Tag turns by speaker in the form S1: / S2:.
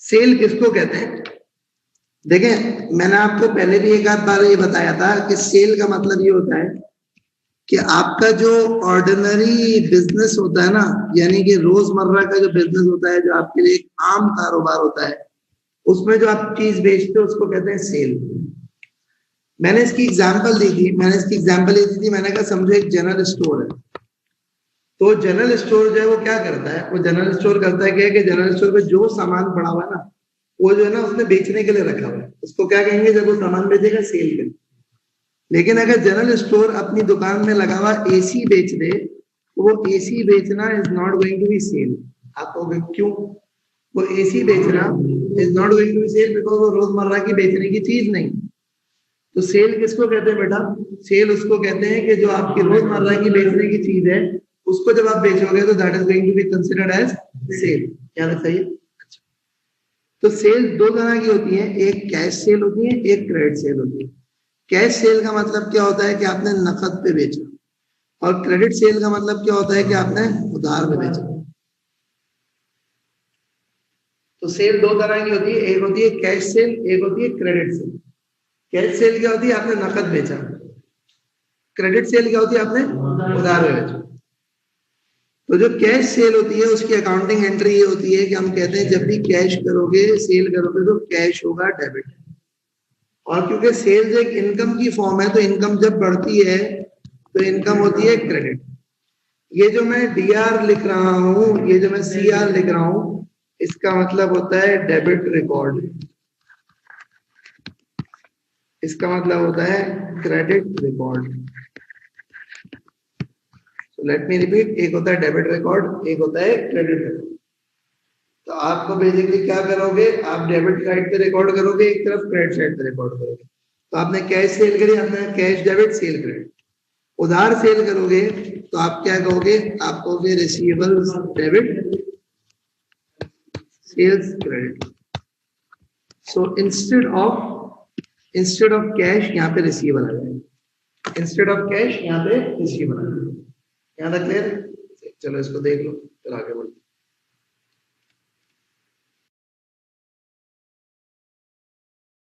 S1: Cell किसको कहते हैं? देखें, मैंने आपको पहले भी एक आध बार ये बताया था कि सेल का मतलब ये होता है कि आपका जो ऑर्डिनरी बिजनेस होता है ना, यानी कि रोजमर्रा का जो बिजनेस होता है, जो आपके लिए एक आम कारोबार होता है, उसमें जो आप चीज बेचते हो उसको कहते हैं सेल। मैंने इसकी एग्जांपल दी थी, मैंने कहा समझो एक जनरल स्टोर है। तो जनरल स्टोर जो है वो क्या करता है? वो जनरल स्टोर करता है क्या कि जनरल स्टोर में जो सामान पड़ा हुआ है ना, वो जो है ना उसने बेचने के लिए रखा हुआ है, उसको क्या कहेंगे जब वो सामान बेचेगा? सेल के लिए। लेकिन अगर जनरल स्टोर अपनी दुकान में लगा हुआ एसी बेच दे, तो वो एसी बेचना is not going to be sale. आप कहोगे क्यों? वो एसी बेचना is not going to be sale because वो रोजमर्रा की बेचने की चीज नहीं। तो सेल किसको कहते हैं बेटा? सेल उसको कहते हैं कि जो आपकी रोजमर्रा की बेचने की चीज है, उसको जब आप बेचोगे तो that is going to be considered as sale. क्या लगता है? अच्छा, तो सेल दो तरह की होती है, एक कैश सेल होती है, एक क्रेडिट सेल होती है। कैश सेल का मतलब क्या होता है कि आपने नकद पे बेचा, और क्रेडिट सेल का मतलब क्या होता है कि आपने उधार पे बेचा। तो सेल दो तरह की होती है, एक होती है कैश सेल, एक होती है क्रेडिट सेल। कैश सेल क्या होती है? आपने नकद बेचा। क्रेडिट सेल क्या होती है? आपने उधार में बेचा। तो जो कैश सेल होती है उसकी अकाउंटिंग एंट्री ये होती है कि हम कहते हैं जब भी कैश करोगे, सेल करोगे, तो कैश होगा डेबिट। और क्योंकि सेल्स एक इनकम की फॉर्म है, तो इनकम जब बढ़ती है तो इनकम होती है क्रेडिट। ये जो मैं डीआर लिख रहा हूं, ये जो मैं सीआर लिख रहा हूं, इसका मतलब होता है डेबिट रिकॉर्ड, इसका मतलब होता है credit record. Let me repeat, एक होता है डेबिट रिकॉर्ड, एक होता है क्रेडिट रिकॉर्ड। तो आपको बेसिकली क्या करोगे? आप डेबिट साइड पे रिकॉर्ड करोगे, एक तरफ क्रेडिट साइड पे रिकॉर्ड करोगे। तो आपने कैश सेल करी, आपने कैश डेबिट, सेल क्रेडिट। उधार सेल करोगे तो आप क्या कहोगे? आप कहोगे receivables debit, sales credit. So instead of cash यहाँ पे रिसीवेबल आ जाएगा, इंस्टेड ऑफ कैश यहाँ पे रिसीवेबल आ जाएगा। यहाँ तक क्लियर? चलो इसको देख लो, फिर आगे बढ़ो।